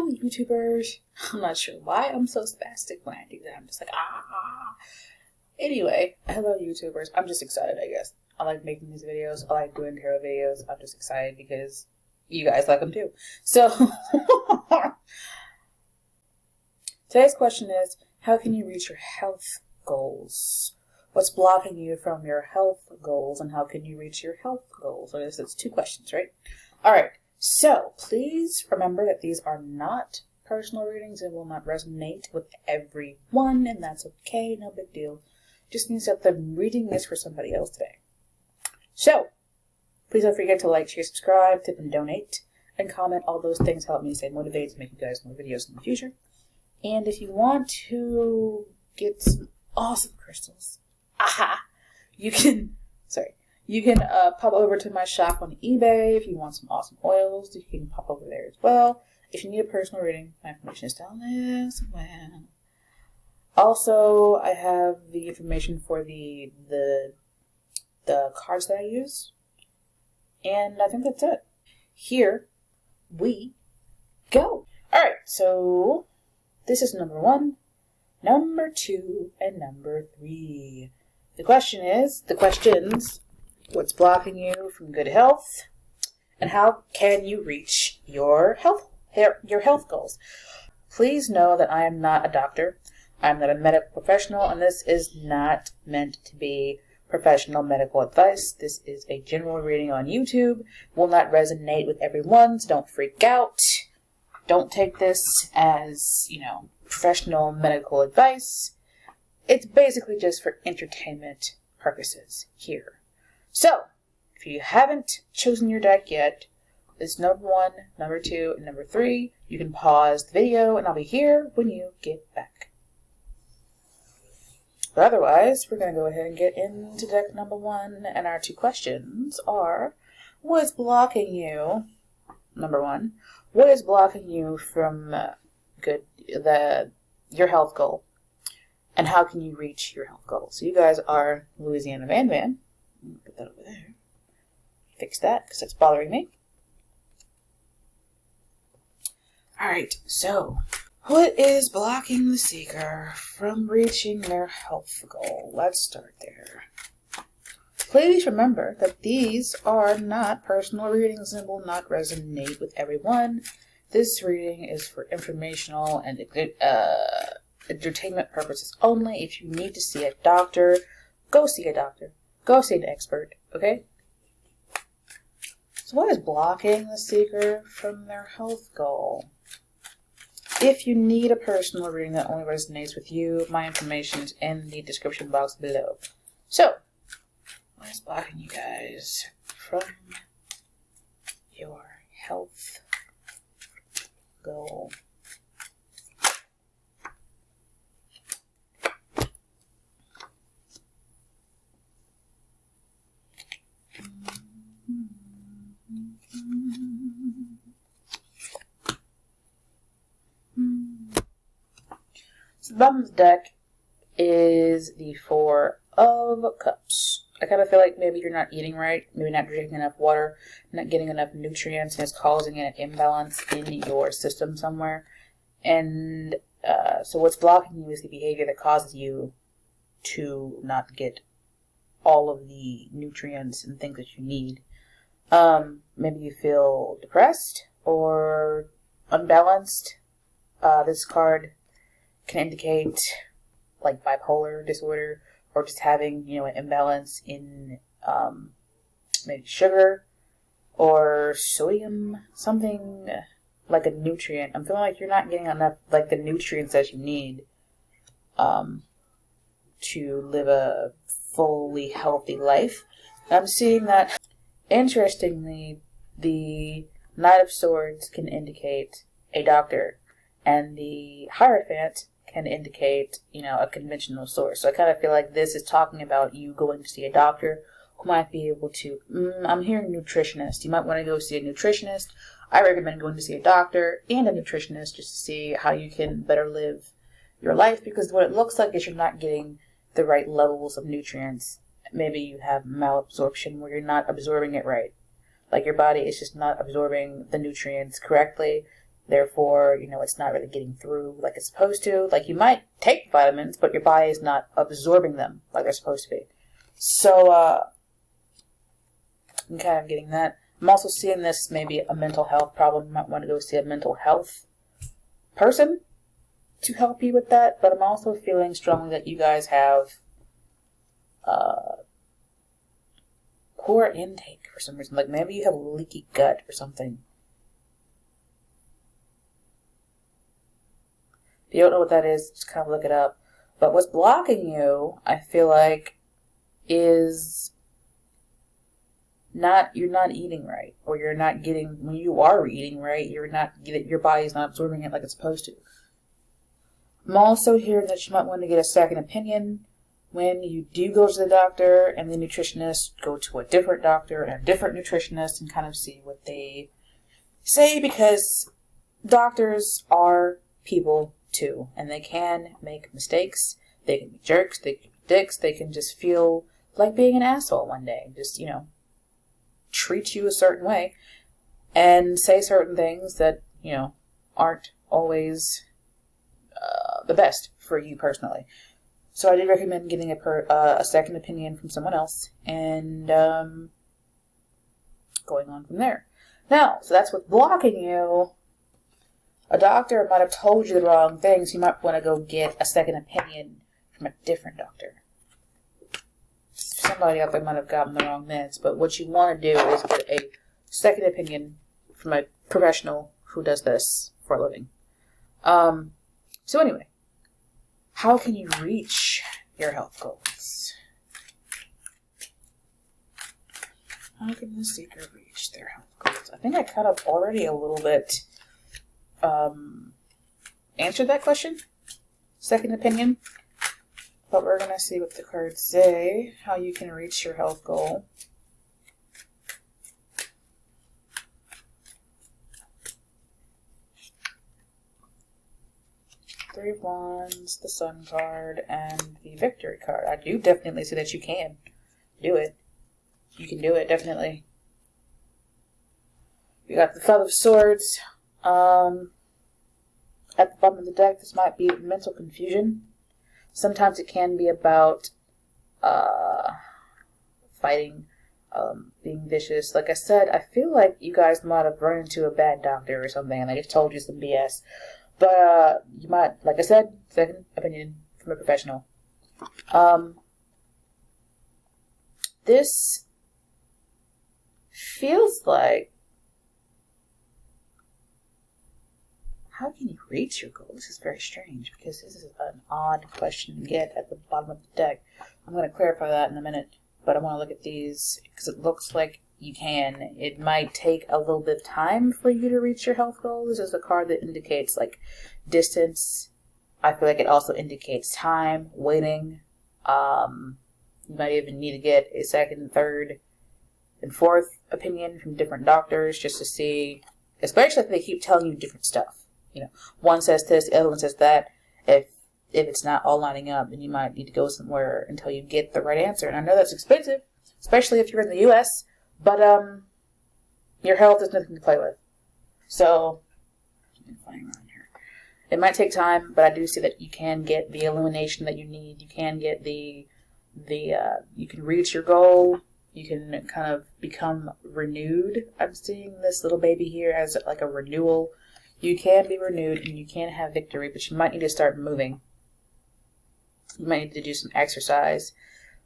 Hello, YouTubers. I'm not sure why I'm so spastic when I do that. I'm just like, ah. Anyway, hello, YouTubers. I'm just excited, I guess. I like making these videos. I like doing tarot videos. I'm just excited because you guys like them too. So, today's question is, how can you reach your health goals? What's blocking you from your health goals, and how can you reach your health goals? So I guess that's two questions, right? All right. So, please remember that these are not personal readings and will not resonate with everyone, and that's okay, no big deal. Just means that I'm reading this for somebody else today. So, please don't forget to like, share, subscribe, tip, and donate, and comment. All those things help me stay motivated to make you guys more videos in the future. And if you want to get some awesome crystals, you can pop over to my shop on eBay. If you want some awesome oils, you can pop over there as well. If you need a personal reading, my information is down there somewhere. Also, I have the information for the cards that I use. And I think that's it. Here we go. Alright, so this is number 1, number 2, and number 3. The questions, what's blocking you from good health, and how can you reach your health goals? Please know that I am not a doctor. I'm not a medical professional, and this is not meant to be professional medical advice. This is a general reading on YouTube. Will not resonate with everyone, so don't freak out. Don't take this as, professional medical advice. It's basically just for entertainment purposes here. So, if you haven't chosen your deck yet, it's number 1, number 2, and number 3. You can pause the video, and I'll be here when you get back. But otherwise, we're going to go ahead and get into deck number 1, and our 2 questions are, what is blocking you, number 1, what is blocking you from your health goal, and how can you reach your health goal? So you guys are Louisiana Van. Put that over there. Fix that, because it's bothering me. Alright, so, what is blocking the seeker from reaching their health goal? Let's start there. Please remember that these are not personal readings and will not resonate with everyone. This reading is for informational and entertainment purposes only. If you need to see a doctor, go see a doctor. Go see an expert, okay? So what is blocking the seeker from their health goal? If you need a personal reading that only resonates with you, my information is in the description box below. So, what is blocking you guys from your health goal? So the bottom of the deck is the 4 of Cups. I kind of feel like maybe you're not eating right, maybe not drinking enough water, not getting enough nutrients, and it's causing an imbalance in your system somewhere. And so what's blocking you is the behavior that causes you to not get all of the nutrients and things that you need. Maybe you feel depressed or unbalanced. This card can indicate like bipolar disorder, or just having, an imbalance in maybe sugar or sodium, something like a nutrient. I'm feeling like you're not getting enough, like the nutrients that you need to live a fully healthy life. I'm seeing that, interestingly, the Knight of Swords can indicate a doctor, and the Hierophant can indicate, a conventional source. So I kind of feel like this is talking about you going to see a doctor who might be able to, I'm hearing nutritionist. You might want to go see a nutritionist. I recommend going to see a doctor and a nutritionist just to see how you can better live your life, because what it looks like is you're not getting the right levels of nutrients. Maybe you have malabsorption where you're not absorbing it right. Like your body is just not absorbing the nutrients correctly. Therefore, it's not really getting through like it's supposed to. Like, you might take vitamins, but your body is not absorbing them like they're supposed to be. So, I'm kind of getting that. I'm also seeing this maybe a mental health problem. You might want to go see a mental health person to help you with that. But I'm also feeling strongly that you guys have poor intake for some reason. Like, maybe you have leaky gut or something. If you don't know what that is, just kind of look it up. But what's blocking you, I feel like, is you're not eating right, or you're not getting, when you are eating right, your body's not absorbing it like it's supposed to. I'm also hearing that you might want to get a second opinion when you do go to the doctor and the nutritionist, go to a different doctor and a different nutritionist and kind of see what they say, because doctors are people too, and they can make mistakes. They can be jerks, they can be dicks, they can just feel like being an asshole one day. Just, treat you a certain way and say certain things that, aren't always the best for you personally. So I did recommend getting a second opinion from someone else and going on from there. Now, so that's what's blocking you. A doctor might have told you the wrong thing, so you might want to go get a second opinion from a different doctor. Somebody out there might have gotten the wrong meds, but what you want to do is get a second opinion from a professional who does this for a living. So anyway, how can you reach your health goals? How can the seeker reach their health goals? I think I kind of already a little bit answered that question. Second opinion. But we're going to see what the cards say, how you can reach your health goal. Three of Wands, the Sun card, and the Victory card. I do definitely see that you can do it. You can do it, definitely. You got the Five of Swords. At the bottom of the deck, this might be mental confusion. Sometimes it can be about fighting, being vicious. Like I said, I feel like you guys might have run into a bad doctor or something, and they just told you some BS. But you might, like I said, second opinion from a professional. This feels like, how can you reach your goal? This is very strange, because this is an odd question to get at the bottom of the deck. I'm going to clarify that in a minute, but I want to look at these, because it looks like you can. It might take a little bit of time for you to reach your health goal. This is a card that indicates, like, distance. I feel like it also indicates time, waiting. You might even need to get a second, third, and fourth opinion from different doctors just to see, especially if they keep telling you different stuff. One says this, the other one says that. If it's not all lining up, then you might need to go somewhere until you get the right answer. And I know that's expensive, especially if you're in the U.S., but your health is nothing to play with. So, flying around here. It might take time, but I do see that you can get the illumination that you need. You can get you can reach your goal. You can kind of become renewed. I'm seeing this little baby here as like a renewal. You can be renewed and you can have victory, but you might need to start moving. You might need to do some exercise.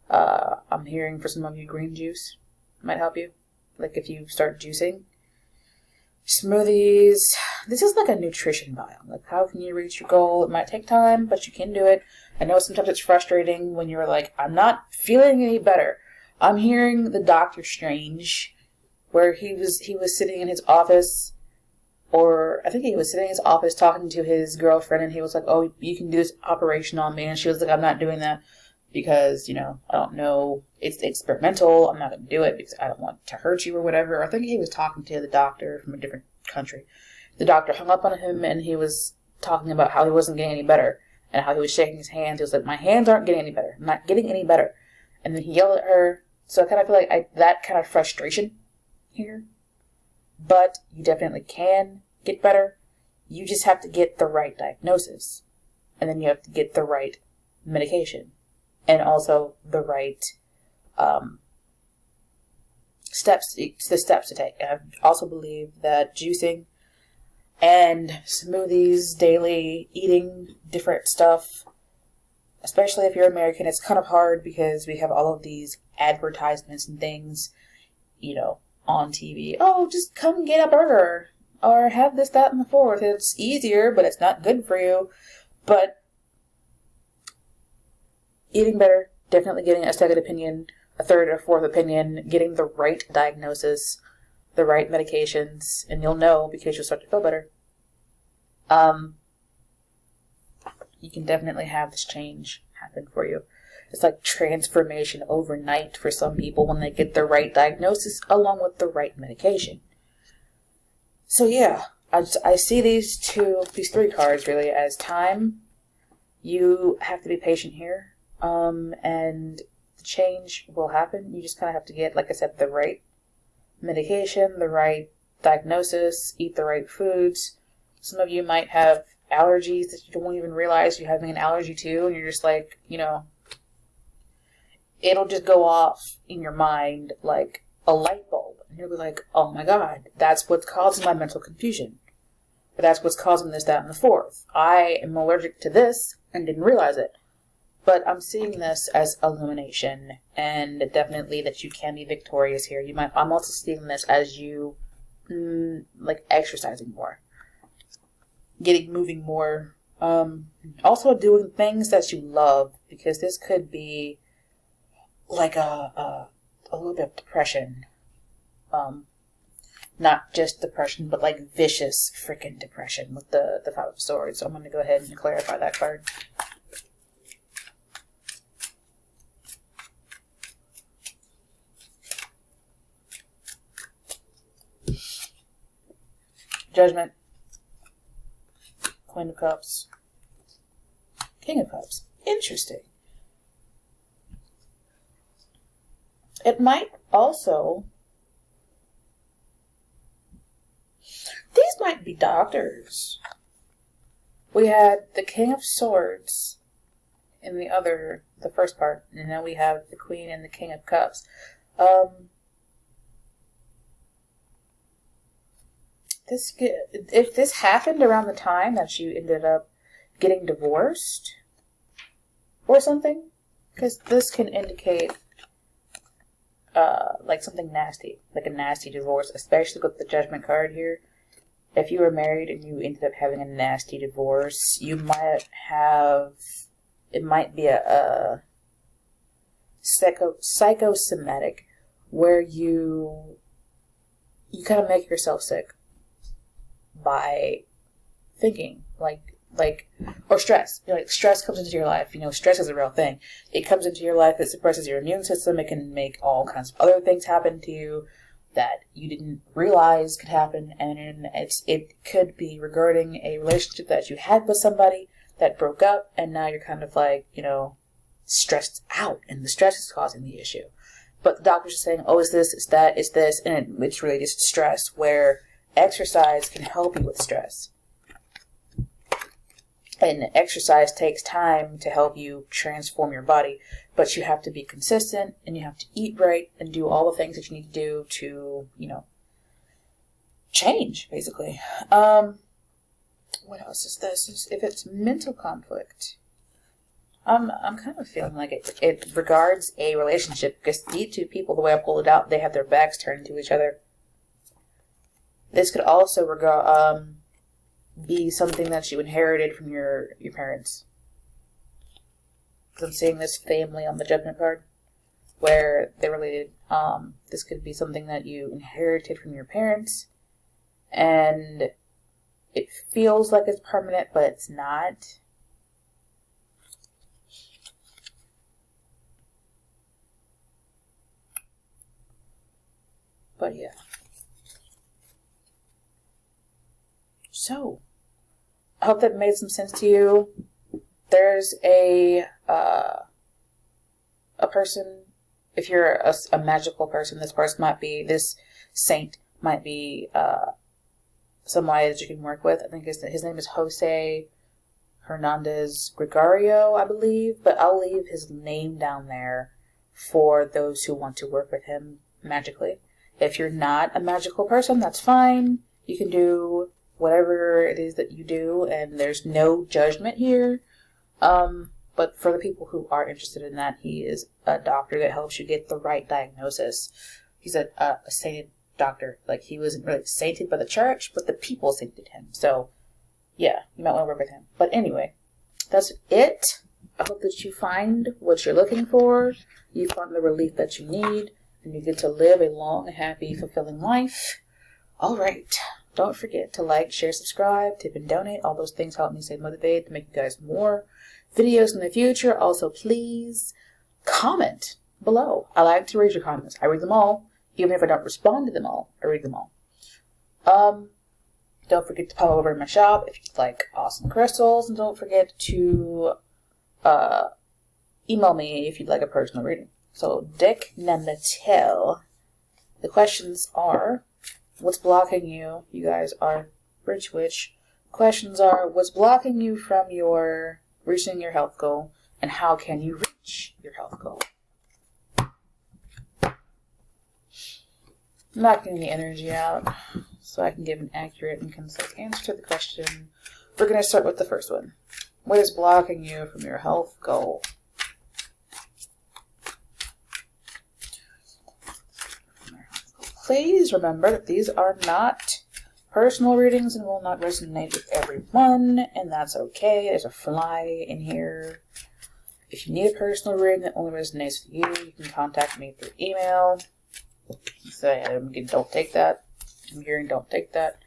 I'm hearing for some of you green juice might help you. Like if you start juicing. Smoothies. This is like a nutrition bio. Like, how can you reach your goal? It might take time, but you can do it. I know sometimes it's frustrating when you're like, I'm not feeling any better. I'm hearing the Doctor Strange, where he was sitting in his office, or I think he was sitting in his office talking to his girlfriend, and he was like, oh, you can do this operation on me. And she was like, I'm not doing that because, I don't know, it's experimental. I'm not going to do it because I don't want to hurt you or whatever. I think he was talking to the doctor from a different country. The doctor hung up on him, and he was talking about how he wasn't getting any better and how he was shaking his hands. He was like, my hands aren't getting any better. I'm not getting any better. And then he yelled at her. So I kind of feel like that kind of frustration here. But you definitely can get better. You just have to get the right diagnosis. And then you have to get the right medication. And also the right steps to take. And I also believe that juicing and smoothies, daily eating different stuff, especially if you're American, it's kind of hard because we have all of these advertisements and things, on TV. Oh, just come get a burger or have this, that, and the fourth. It's easier, but it's not good for you. But eating better, definitely getting a second opinion, a third or fourth opinion, getting the right diagnosis, the right medications, and you'll know because you'll start to feel better. You can definitely have this change happen for you. It's like transformation overnight for some people when they get the right diagnosis along with the right medication. So yeah, I see these three cards really as time. You have to be patient here, and the change will happen. You just kind of have to get, like I said, the right medication, the right diagnosis, eat the right foods. Some of you might have allergies that you don't even realize you're having an allergy to, and you're just like, it'll just go off in your mind like a light bulb. And you'll be like, oh my God, that's what's causing my mental confusion. But that's what's causing this, that, and the fourth. I am allergic to this and didn't realize it. But I'm seeing this as illumination, and definitely that you can be victorious here. I'm also seeing this as you, like exercising more. Moving more. Also doing things that you love, because this could be like a little bit of depression. Not just depression, but like vicious freaking depression with the Five of Swords. So I'm going to go ahead and clarify that card. Judgment. Queen of Cups. King of Cups. Interesting. It might also... These might be doctors. We had the King of Swords in the first part, and now we have the Queen and the King of Cups. If this happened around the time that you ended up getting divorced or something, because this can indicate like something nasty, like a nasty divorce, especially with the Judgment card here. If you were married and you ended up having a nasty divorce, you might have, it might be a psychosomatic, where you kind of make yourself sick by thinking, or stress. Stress comes into your life. Stress is a real thing. It comes into your life. It suppresses your immune system. It can make all kinds of other things happen to you that you didn't realize could happen. And it could be regarding a relationship that you had with somebody that broke up, and now you're kind of like, stressed out, and the stress is causing the issue. But the doctors are saying, oh, it's this, it's that, it's this, and it's really just stress, where exercise can help you with stress. And exercise takes time to help you transform your body, but you have to be consistent, and you have to eat right, and do all the things that you need to do to, change, basically. What else is this? If it's mental conflict, I'm kind of feeling like it regards a relationship, because these two people, the way I pulled it out, they have their backs turned to each other. This could also be something that you inherited from your parents. Because I'm seeing this family on the Judgment card, where they're related. This could be something that you inherited from your parents, and it feels like it's permanent, but it's not. But yeah. So, I hope that made some sense to you. There's a person, if you're a magical person, this saint might be somebody that you can work with. I think his name is Jose Hernandez Gregario, I believe, but I'll leave his name down there for those who want to work with him magically. If you're not a magical person, that's fine. You can do whatever it is that you do, and there's no judgment here. But for the people who are interested in that, he is a doctor that helps you get the right diagnosis. He's a sainted doctor. Like, he wasn't really sainted by the church, but the people sainted him. So, yeah, you might want to work with him. But anyway, that's it. I hope that you find what you're looking for. You find the relief that you need, and you get to live a long, happy, fulfilling life. All right. Don't forget to like, share, subscribe, tip, and donate. All those things help me stay motivated to make you guys more videos in the future. Also, please comment below. I like to read your comments. I read them all. Even if I don't respond to them all, I read them all. Don't forget to pop over in my shop if you'd like awesome crystals. And don't forget to email me if you'd like a personal reading. So, Dick Namatel. The questions are, what's blocking you? You guys are Rich Witch. Questions are, what's blocking you from reaching your health goal? And how can you reach your health goal? I'm not getting the energy out so I can give an accurate and concise answer to the question. We're going to start with the first one. What is blocking you from your health goal? Please remember that these are not personal readings and will not resonate with everyone, and that's okay. There's a fly in here. If you need a personal reading that only resonates with you, you can contact me through email. Say, don't take that. I'm hearing don't take that.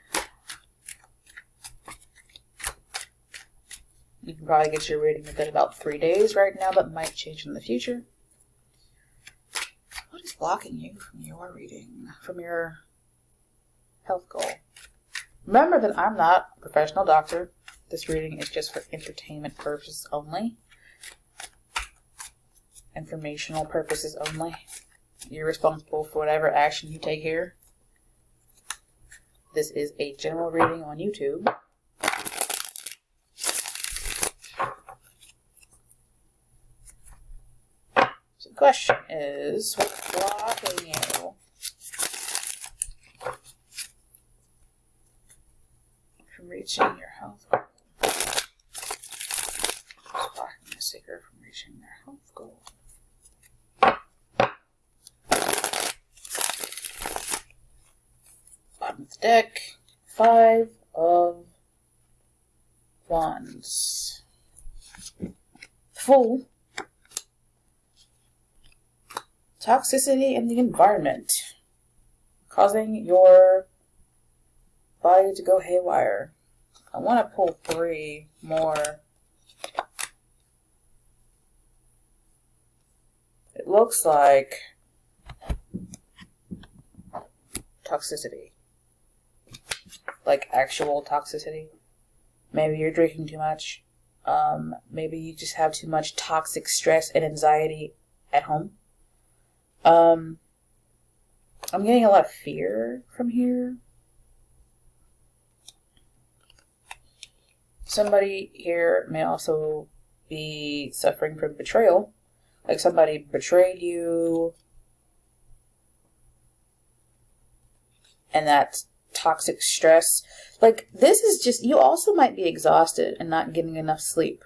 You can probably get your reading within about 3 days right now, but might change in the future. What is blocking you from your reading, from your health goal? Remember that I'm not a professional doctor. This reading is just for entertainment purposes only. Informational purposes only. You're responsible for whatever action you take here. This is a general reading on YouTube. So the question is, what's blocking you from reaching your health goal? What's blocking the seeker from reaching their health goal? Bottom of the deck, 5 of Wands. Fool. Toxicity in the environment, causing your body to go haywire. I want to pull 3 more. It looks like toxicity. Like actual toxicity. Maybe you're drinking too much. Maybe you just have too much toxic stress and anxiety at home. I'm getting a lot of fear from here. Somebody here may also be suffering from betrayal. Like somebody betrayed you. And that's toxic stress. Like, this is just, you also might be exhausted and not getting enough sleep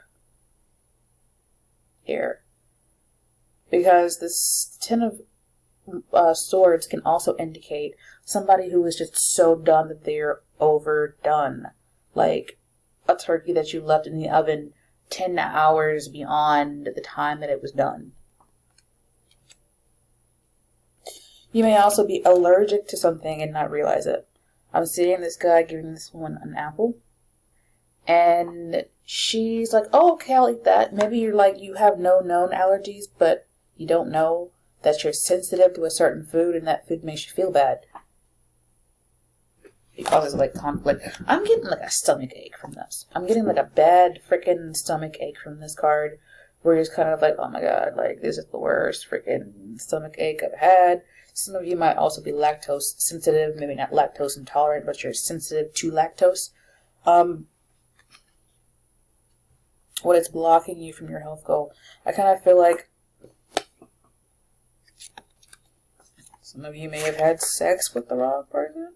here. Because this 10 of Swords can also indicate somebody who is just so done that they're overdone. Like a turkey that you left in the oven 10 hours beyond the time that it was done. You may also be allergic to something and not realize it. I'm seeing this guy giving this woman an apple. And she's like, oh, okay, I'll eat that. Maybe you're like, you have no known allergies, but you don't know that you're sensitive to a certain food and that food makes you feel bad. It causes like conflict. I'm getting like a stomach ache from this. I'm getting like a bad freaking stomach ache from this card. Where you're just kind of like, oh my god, like this is the worst freaking stomach ache I've had. Some of you might also be lactose sensitive, maybe not lactose intolerant, but you're sensitive to lactose. What is blocking you from your health goal? I kind of feel like some of you may have had sex with the wrong person.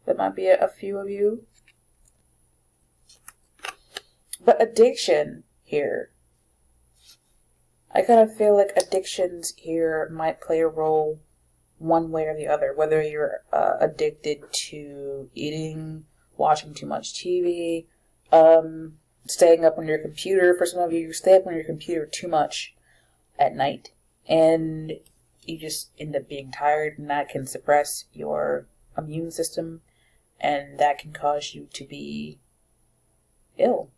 That might be a few of you. But addiction here. I kind of feel like addictions here might play a role one way or the other. Whether you're addicted to eating, watching too much TV, staying up on your computer. For some of you, you stay up on your computer too much at night. And you just end up being tired, and that can suppress your immune system. And that can cause you to be ill.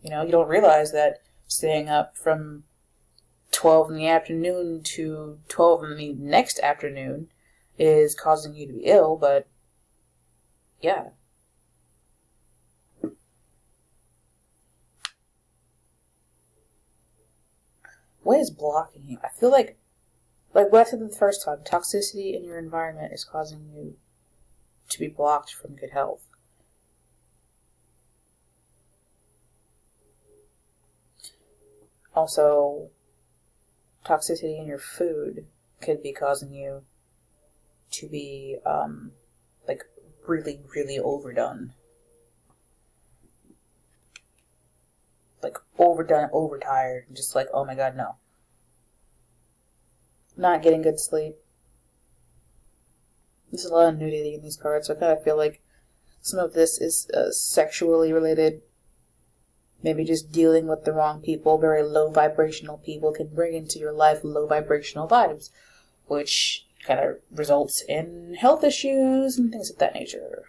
You know, you don't realize that staying up from 12 in the afternoon to 12 in the next afternoon is causing you to be ill, but yeah. What is blocking you? I feel like what I said the first time, toxicity in your environment is causing you to be blocked from good health. Also, toxicity in your food could be causing you to be, really, really overdone. Like, overdone, overtired, and just like, oh my god, no. Not getting good sleep. There's a lot of nudity in these cards, so I kind of feel like some of this is sexually related. Maybe just dealing with the wrong people. Very low vibrational people can bring into your life low vibrational vibes, which kind of results in health issues and things of that nature.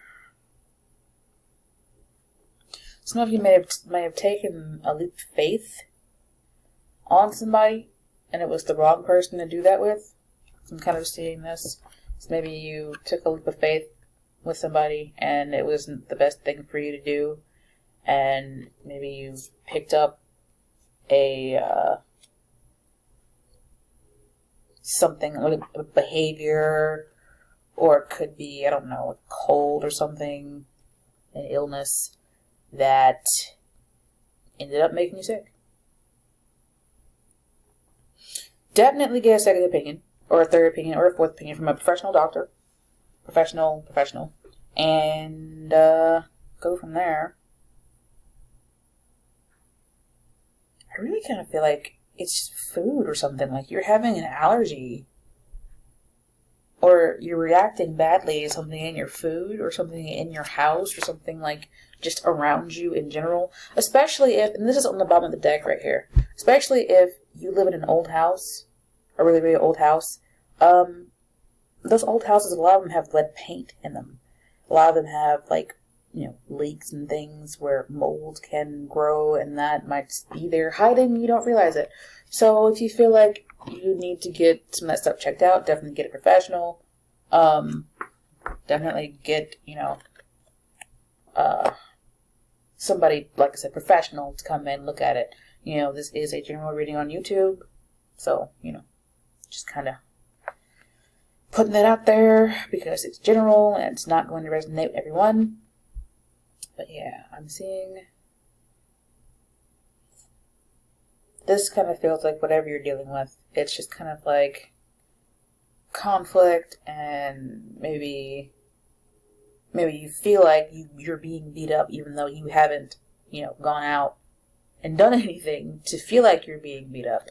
Some of you may have taken a leap of faith on somebody, and it was the wrong person to do that with. I'm kind of seeing this. So maybe you took a leap of faith with somebody, and it wasn't the best thing for you to do. And maybe you picked up something like a behavior, or it could be, I don't know, a cold or something, an illness that ended up making you sick. Definitely get a second opinion, or a third opinion, or a fourth opinion from a professional doctor. Professional. And go from there. I really kind of feel like it's food or something. Like you're having an allergy. Or you're reacting badly to something in your food or something in your house or something like just around you in general. Especially if, and this is on the bottom of the deck right here, especially if you live in an old house, a really, really old house. Those old houses, a lot of them have lead paint in them. A lot of them have leaks and things where mold can grow, and that might be there hiding, you don't realize it. So if you feel like you need to get some of that stuff checked out, definitely get a professional. Definitely get, somebody, like I said, professional to come in and look at it. This is a general reading on YouTube, so, just kind of putting that out there because it's general and it's not going to resonate with everyone. But yeah, I'm seeing this kind of feels like whatever you're dealing with, it's just kind of like conflict, and maybe you feel like you're being beat up even though you haven't, gone out and done anything to feel like you're being beat up.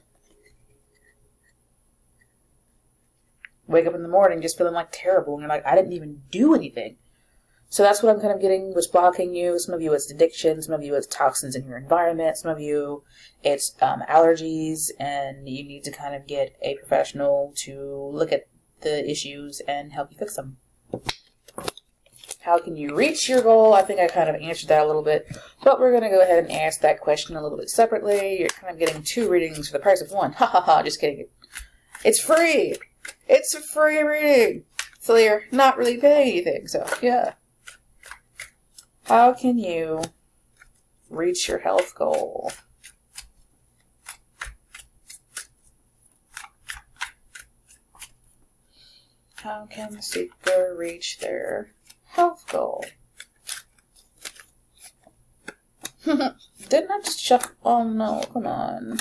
Wake up in the morning just feeling like terrible, and you're like, I didn't even do anything. So that's what I'm kind of getting, what's blocking you. Some of you it's addiction, some of you it's toxins in your environment, some of you it's allergies, and you need to kind of get a professional to look at the issues and help you fix them. How can you reach your goal? I think I kind of answered that a little bit, but we're going to go ahead and ask that question a little bit separately. You're kind of getting 2 readings for the price of 1. Ha ha ha, just kidding. It's free! It's a free reading! So you're not really paying anything, so yeah. How can you reach your health goal? How can the seeker reach their health goal? Didn't I just shuffle? Oh no, come on.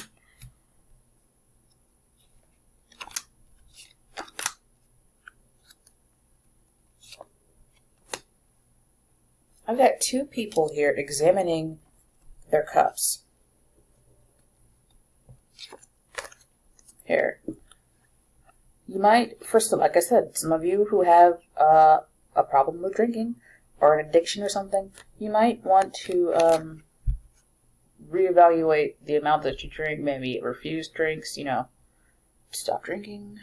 I've got two people here examining their cups. Here. You might, first of all, like I said, some of you who have a problem with drinking or an addiction or something, you might want to reevaluate the amount that you drink, maybe refuse drinks, you know, stop drinking.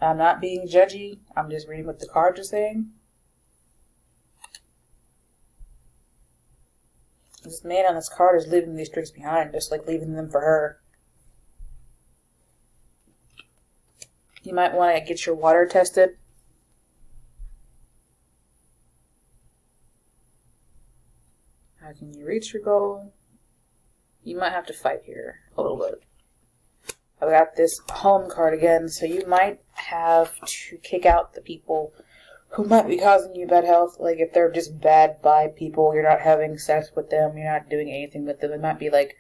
I'm not being judgy, I'm just reading what the cards are saying. This man on this card is leaving these drinks behind, just like leaving them for her. You might want to get your water tested. How can you reach your goal? You might have to fight here a little bit. I've got this home card again, so you might have to kick out the people who might be causing you bad health. Like if they're just bad vibe people, you're not having sex with them, you're not doing anything with them. It might be like,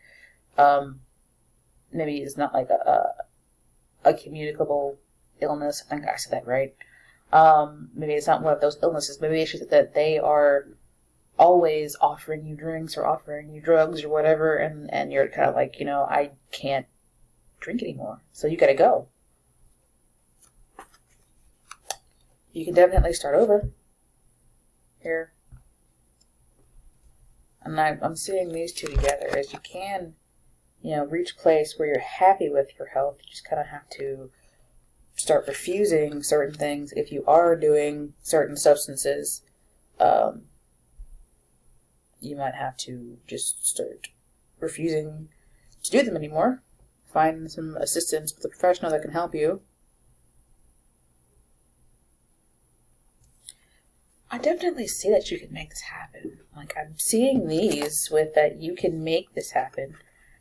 maybe it's not like a communicable illness. I think I said that right. Maybe it's not one of those illnesses. Maybe it's just that they are always offering you drinks or offering you drugs or whatever, and you're kind of like, you know, I can't drink anymore, so you gotta go. You can definitely start over here. And I'm seeing these two together, as you can, you know, reach a place where you're happy with your health. You just kind of have to start refusing certain things. If you are doing certain substances, you might have to just start refusing to do them anymore. Find some assistance with a professional that can help you. I definitely see that you can make this happen. Like, I'm seeing these with that you can make this happen.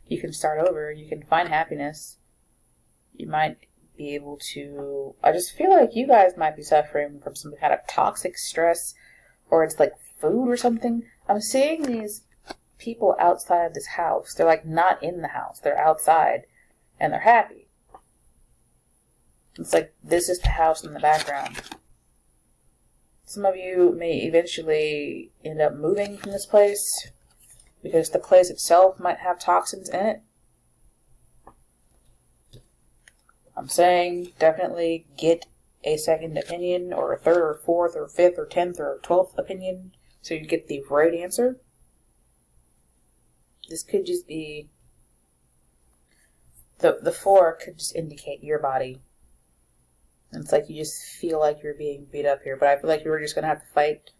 You can start over. You can find happiness. You might be able to... I just feel like you guys might be suffering from some kind of toxic stress, or it's like food or something. I'm seeing these people outside of this house. They're like not in the house. They're outside, and they're happy. It's like this is the house in the background. Some of you may eventually end up moving from this place because the place itself might have toxins in it. I'm saying definitely get a second opinion, or a third or fourth or fifth or 10th or 12th opinion, so you get the right answer. This could just be, the 4 could just indicate your body. And it's like you just feel like you're being beat up here, but I feel like you're just going to have to fight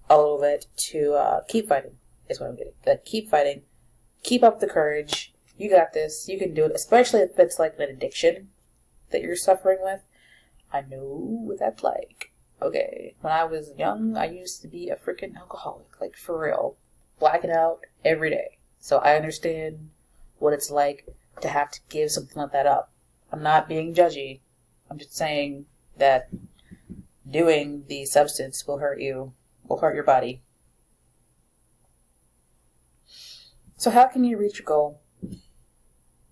a little bit to keep fighting, is what I'm getting. Like, keep fighting. Keep up the courage. You got this. You can do it, especially if it's like an addiction that you're suffering with. I know what that's like. Okay, when I was young, I used to be a freaking alcoholic, like for real. Blacking out every day. So I understand what it's like to have to give something like that up. I'm not being judgy. I'm just saying that doing the substance will hurt you, will hurt your body. So how can you reach your goal?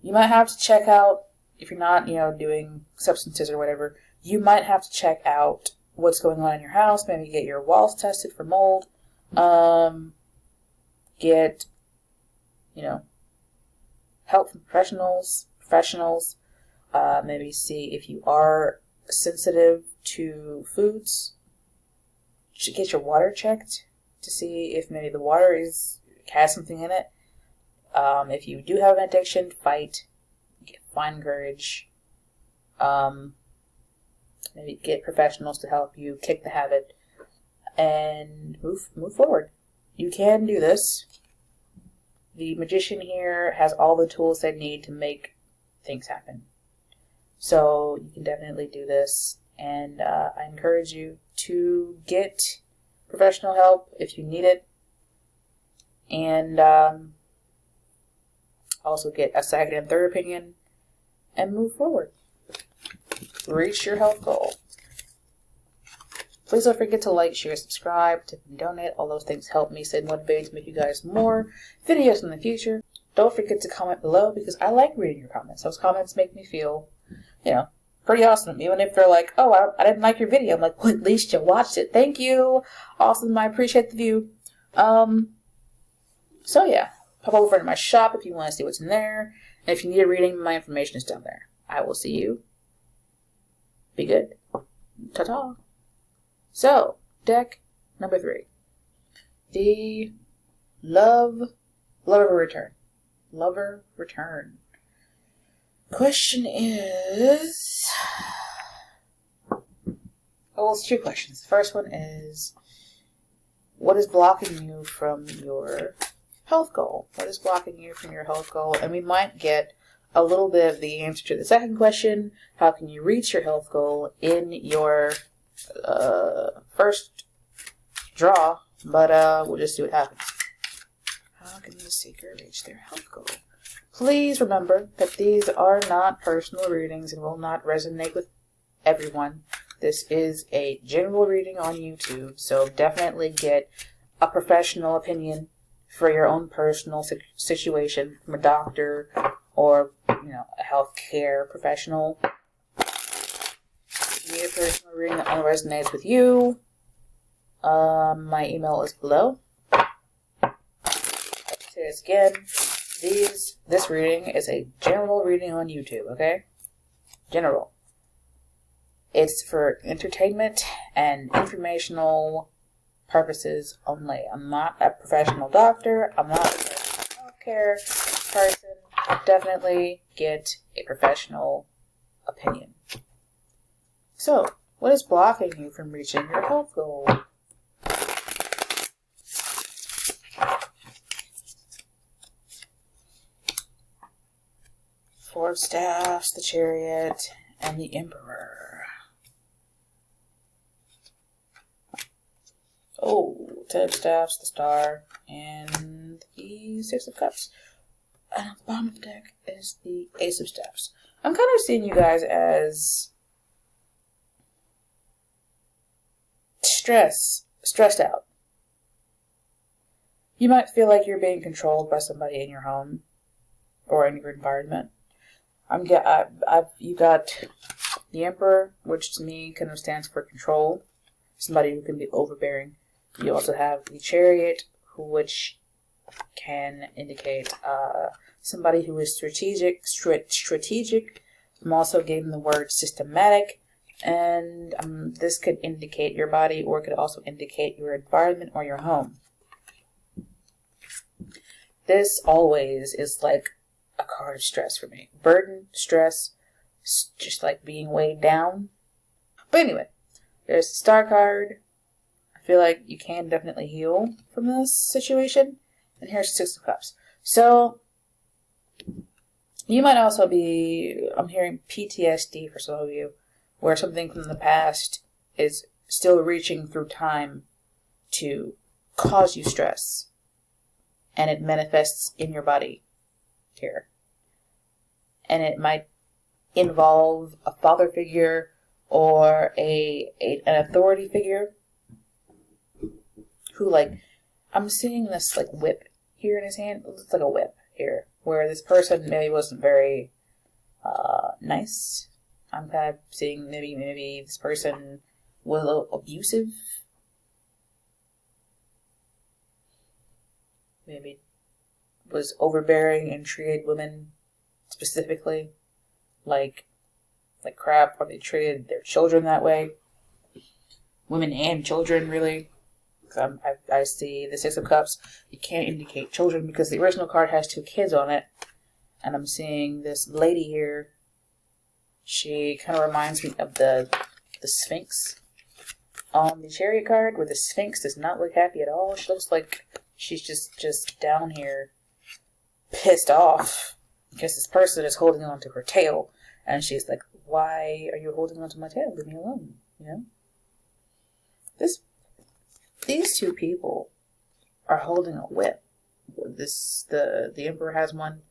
You might have to check out, if you're not, you know, doing substances or whatever, you might have to check out what's going on in your house. Maybe get your walls tested for mold. Get, you know, help from professionals. Maybe see if you are sensitive to foods. Get your water checked to see if maybe the water has something in it. If you do have an addiction, fight. Find courage. Maybe get professionals to help you kick the habit and move forward. You can do this. The magician here has all the tools they need to make things happen. So you can definitely do this, and I encourage you to get professional help if you need it, and also get a second and third opinion and move forward. reach your health goal. Please don't forget to like, share, subscribe, tip, and donate. All those things help me, stay motivated to make you guys more videos in the future. Don't forget to comment below because I like reading your comments. Those comments make me feel, pretty awesome. Even if they're like, oh, I didn't like your video. I'm like, well, at least you watched it. Thank you. Awesome. I appreciate the view. So yeah, pop over to my shop if you want to see what's in there. And if you need a reading, my information is down there. I will see you. Be good. Ta-ta. So, deck number 3. The Lover Return. Lover Return. Question is... well, it's 2 questions. The first one is, what is blocking you from your health goal? What is blocking you from your health goal? And we might get a little bit of the answer to the second question. How can you reach your health goal in your first draw? But we'll just see what happens. How can the seeker reach their health goal? Please remember that these are not personal readings and will not resonate with everyone. This is a general reading on YouTube, so definitely get a professional opinion for your own personal situation from a doctor or, a healthcare professional. If you need a personal reading that only resonates with you, my email is below. I'll say this again. This reading is a general reading on YouTube, okay? General. It's for entertainment and informational purposes only. I'm not a professional doctor. I'm not a professional healthcare person. Definitely get a professional opinion. So, what is blocking you from reaching your health goal? Four of Staffs, the Chariot, and the Emperor. Oh, 10 of Staffs, the Star, and the 6 of Cups. And at the bottom of the deck is the Ace of Staffs. I'm kind of seeing you guys as stressed out. You might feel like you're being controlled by somebody in your home or in your environment. You got the Emperor, which to me kind of stands for control. Somebody who can be overbearing. You also have the Chariot, which can indicate somebody who is strategic. I'm also getting the word systematic, and this could indicate your body, or it could also indicate your environment or your home. This always is like a card of stress for me. Burden, stress, just like being weighed down. But anyway, there's the Star card. I feel like you can definitely heal from this situation. And here's the 6 of Cups. So, you might also be, I'm hearing PTSD for some of you, where something from the past is still reaching through time to cause you stress. And it manifests in your body here. And it might involve a father figure or an authority figure who, like, I'm seeing this, like, whip here in his hand. It looks like a whip here, where this person maybe wasn't very nice. I'm kind of seeing maybe this person was a little abusive. Maybe was overbearing and treated women specifically like crap, or they treated their children that way. Women and children, really. I see the 6 of Cups. You can't indicate children because the original card has 2 kids on it. And I'm seeing this lady here. She kind of reminds me of the Sphinx on the Chariot card, where the Sphinx does not look happy at all. She looks like she's just down here pissed off because this person is holding on to her tail. And she's like, why are you holding on to my tail? Leave me alone, These 2 people are holding a whip. The Emperor has one,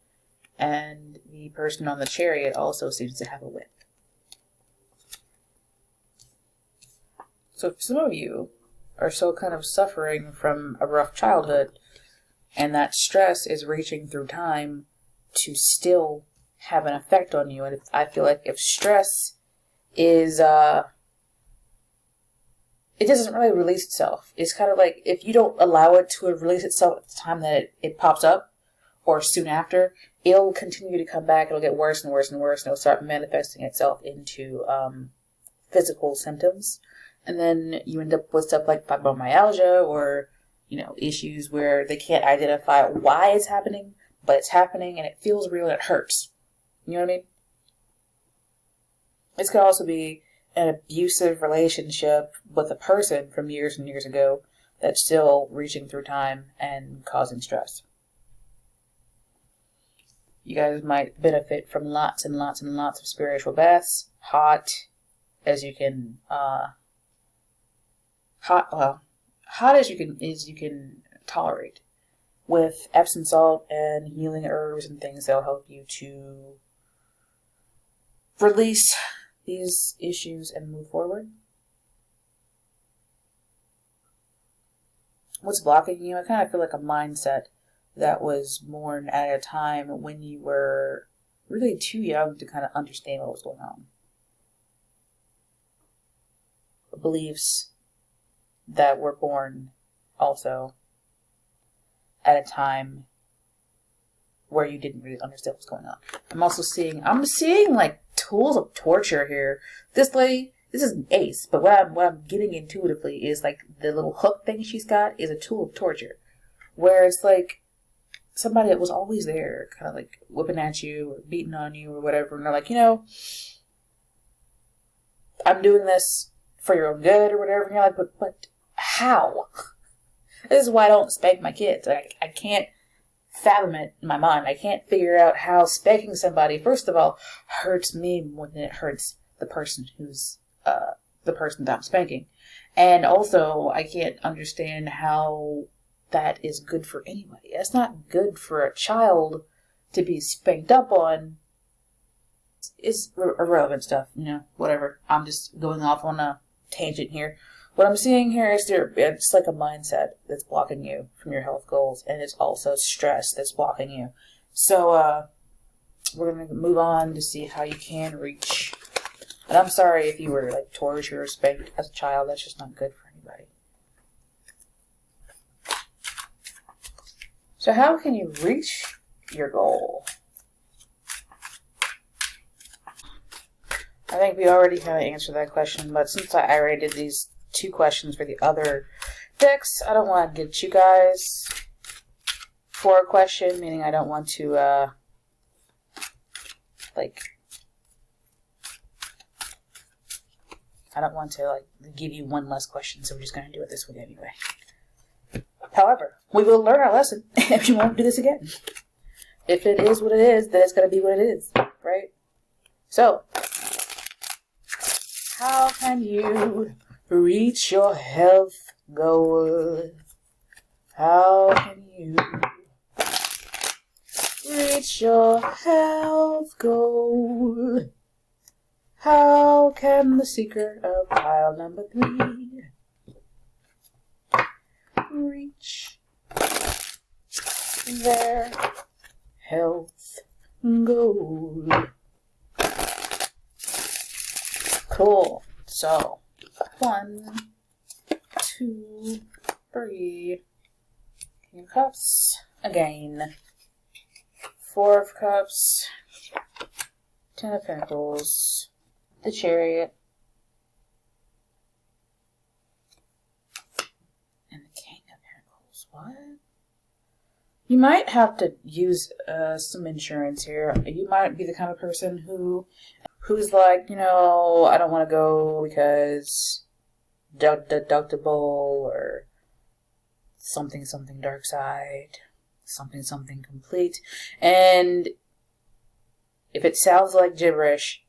and the person on the Chariot also seems to have a whip. So some of you are still kind of suffering from a rough childhood, and that stress is reaching through time to still have an effect on you. And I feel like if stress is, it doesn't really release itself. It's kind of like if you don't allow it to release itself at the time that it pops up, or soon after, it'll continue to come back. It'll get worse and worse and worse, and it'll start manifesting itself into physical symptoms. And then you end up with stuff like fibromyalgia, or, you know, issues where they can't identify why it's happening, but it's happening and it feels real and it hurts. You know what I mean? This could also be an abusive relationship with a person from years and years ago that's still reaching through time and causing stress. You guys might benefit from lots and lots and lots of spiritual baths. Hot as you can, hot as you can tolerate, with Epsom salt and healing herbs and things that'll help you to release these issues and move forward. What's blocking you? I kind of feel like a mindset that was born at a time when you were really too young to kind of understand what was going on. Beliefs that were born also at a time where you didn't really understand what's going on. I'm seeing like tools of torture here. This lady, this is an ace, but what I'm getting intuitively is like the little hook thing she's got is a tool of torture, where it's like somebody that was always there, kind of like whipping at you or beating on you or whatever, and they're like, you know, I'm doing this for your own good or whatever, and you're like, but how? This is why I don't spank my kids. I can't fathom it in my mind. I can't figure out how spanking somebody, first of all, hurts me more than it hurts the person who's the person that I'm spanking. And also, I can't understand how that is good for anybody. It's not good for a child to be spanked up on. It's irrelevant stuff, you know, whatever. I'm just going off on a tangent here. What I'm seeing here is it's like a mindset that's blocking you from your health goals, and it's also stress that's blocking you. So we're going to move on to see how you can reach. And I'm sorry if you were like tortured or spanked as a child. That's just not good for anybody. So how can you reach your goal? I think we already kind of answered that question, but since I already did these 2 questions for the other decks, I don't want to get you guys 4 question, meaning I don't want to, I don't want to, give you 1 less question, so we're just going to do it this way anyway. However, we will learn our lesson, and we won't do this again. If it is what it is, then it's going to be what it is, right? So, how can you reach your health goal? How can you reach your health goal? How can the seeker of pile number 3 reach their health goal? Cool. So, 1, 2, 3. King of Cups. Again. 4 of Cups. 10 of Pentacles. The Chariot. And the King of Pentacles. What? You might have to use some insurance here. You might be the kind of person who's like, you know, I don't want to go because deductible or something dark side, something complete. And if it sounds like gibberish,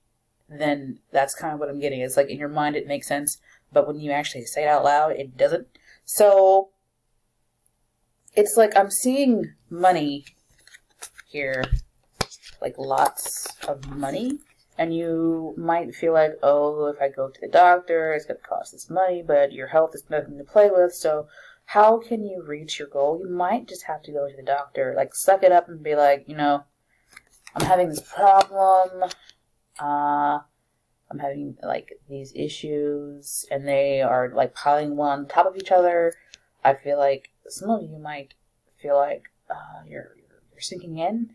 then that's kind of what I'm getting. It's like in your mind it makes sense, but when you actually say it out loud, it doesn't. So it's like I'm seeing money here, like lots of money. And you might feel like, oh, if I go to the doctor, it's going to cost this money, but your health is nothing to play with. So how can you reach your goal? You might just have to go to the doctor. Like, suck it up and be like, I'm having this problem. I'm having, like, these issues, and they are, like, piling one on top of each other. I feel like some of you might feel like you're sinking in.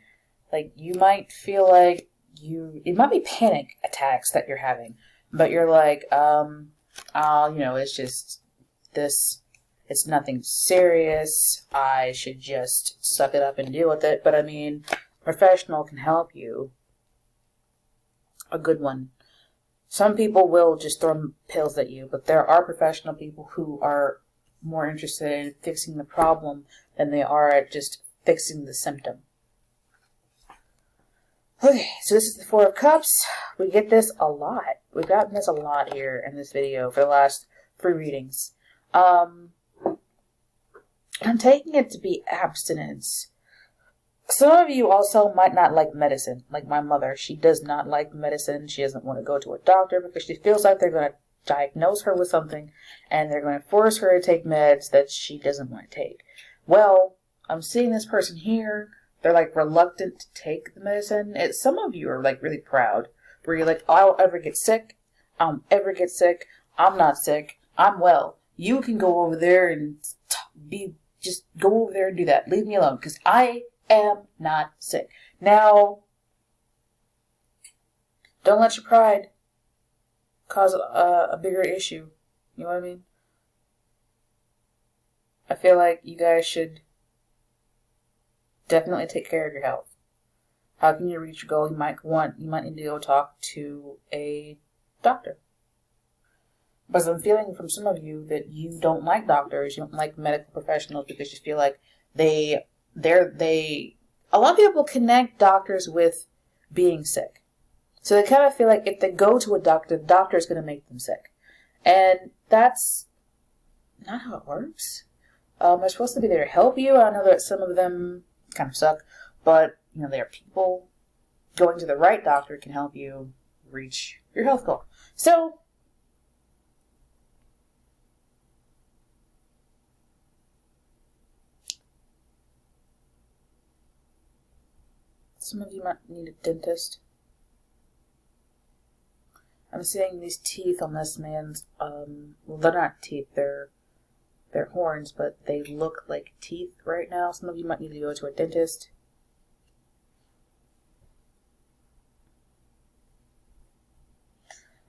Like, you might feel like it might be panic attacks that you're having, but you're like, it's just this, it's nothing serious. I should just suck it up and deal with it. But I mean, professional can help you. A good one. Some people will just throw pills at you, but there are professional people who are more interested in fixing the problem than they are at just fixing the symptom. Okay, so this is the Four of Cups. We get this a lot. We've gotten this a lot here in this video for the last 3 readings. I'm taking it to be abstinence. Some of you also might not like medicine, like my mother. She does not like medicine. She doesn't want to go to a doctor because she feels like they're going to diagnose her with something and they're going to force her to take meds that she doesn't want to take. Well, I'm seeing this person here. They're like reluctant to take the medicine. Some of you are like really proud, where you're like, I'll ever get sick. I'm not sick. I'm well. You can go over there and just go over there and do that. Leave me alone, because I am not sick. Now, don't let your pride cause a bigger issue. You know what I mean? I feel like you guys should definitely take care of your health. How can you reach your goal? You might need to go talk to a doctor. Because I'm feeling from some of you that you don't like doctors, you don't like medical professionals, because you feel like a lot of people connect doctors with being sick. So they kind of feel like if they go to a doctor, the doctor is going to make them sick. And that's not how it works. They're supposed to be there to help you. I know that some of them kind of suck, but there are people. Going to the right doctor can help you reach your health goal. So some of you might need a dentist. I'm seeing these teeth on this man's, well, they're not teeth, they're horns, but they look like teeth right now. Some of you might need to go to a dentist.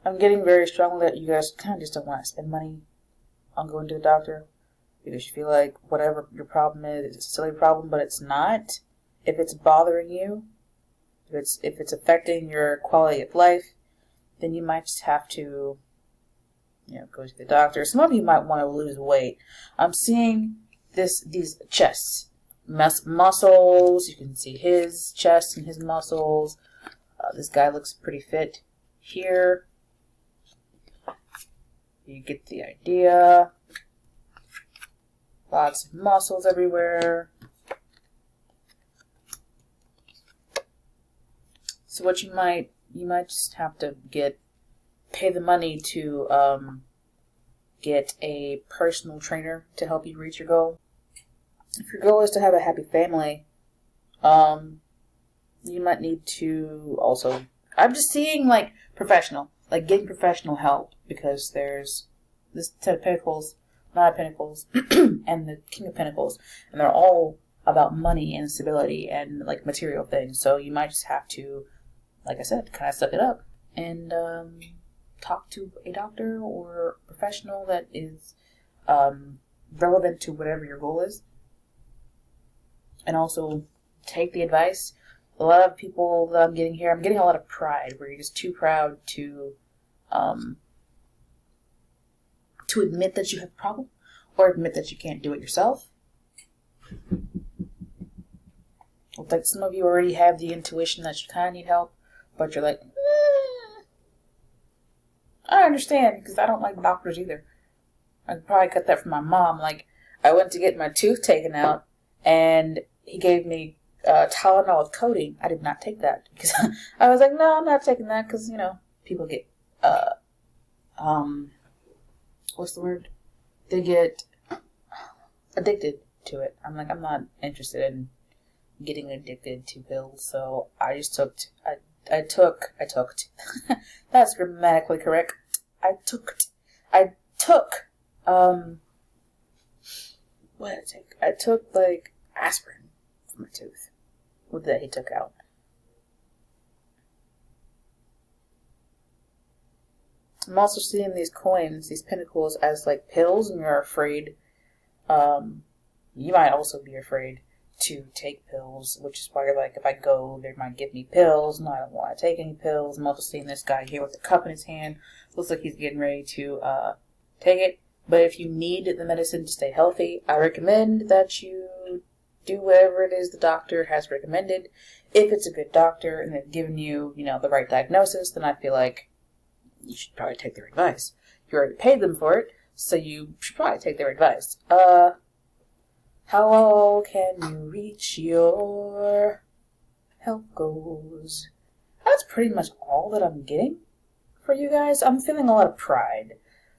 I'm getting very strongly that you guys kind of just don't want to spend money on going to the doctor, because you feel like whatever your problem is, it's a silly problem, but it's not. If it's bothering you, if it's affecting your quality of life, then you might just have to go to the doctor. Some of you might want to lose weight. I'm seeing these chests, muscles. You can see his chest and his muscles. This guy looks pretty fit here. You get the idea. Lots of muscles everywhere. So what you might just have to pay the money to get a personal trainer to help you reach your goal. If your goal is to have a happy family, you might need to also, I'm just seeing like professional, like getting professional help, because there's this Ten of Pentacles, Nine of Pentacles, and the King of Pentacles, and they're all about money and stability and like material things. So you might just have to, like I said, kind of suck it up and talk to a doctor or a professional that is relevant to whatever your goal is. And also take the advice. A lot of people that I'm getting here, I'm getting a lot of pride, where you're just too proud to admit that you have a problem or admit that you can't do it yourself. It's like some of you already have the intuition that you kind of need help, but you're like, I understand, because I don't like doctors either. I could probably cut that from my mom. Like, I went to get my tooth taken out, and he gave me Tylenol with codeine. I did not take that because I was like, no, I'm not taking that because, you know, people get, what's the word? They get addicted to it. I'm like, I'm not interested in getting addicted to pills, so I just took, I took, that's grammatically correct. I took, what did I take? I took, like, aspirin for my tooth. What that he took out. I'm also seeing these coins, these pinnacles, as, like, pills, and you're afraid, you might also be afraid to take pills, which is why you're like, if I go, they might give me pills. No, I don't want to take any pills. I'm also seeing this guy here with a cup in his hand. Looks like he's getting ready to take it. But if you need the medicine to stay healthy, I recommend that you do whatever it is the doctor has recommended. If it's a good doctor and they've given you, you know, the right diagnosis, then I feel like you should probably take their advice. You already paid them for it, so you should probably take their advice. How low can you reach your health goals? That's pretty much all that I'm getting for you guys. I'm feeling a lot of pride.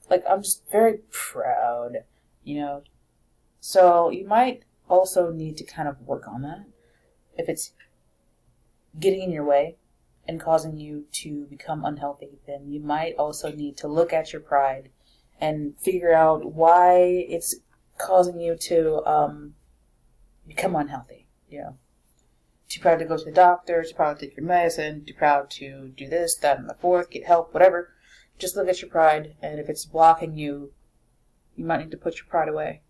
Like, I'm just very proud, you know. So you might also need to kind of work on that. If it's getting in your way and causing you to become unhealthy, then you might also need to look at your pride and figure out why it's causing you to become unhealthy, you know. Too proud to go to the doctor, too proud to take your medicine, too proud to do this, that, and the fourth, get help, whatever. Just look at your pride, and if it's blocking you, you might need to put your pride away.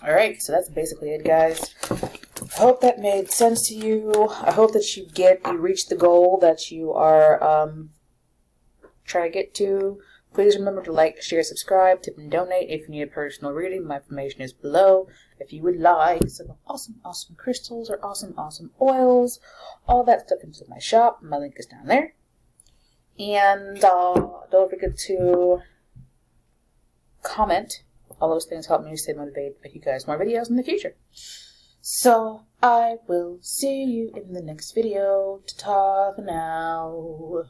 Alright, so that's basically it, guys. I hope that made sense to you. I hope that you reach the goal that you are trying to get to. Please remember to like, share, subscribe, tip, and donate. If you need a personal reading, my information is below. If you would like some awesome crystals or awesome oils, all that stuff comes in my shop. My link is down there. And don't forget to comment. All those things help me stay motivated to make you guys more videos in the future. So I will see you in the next video. Ta-ta for now.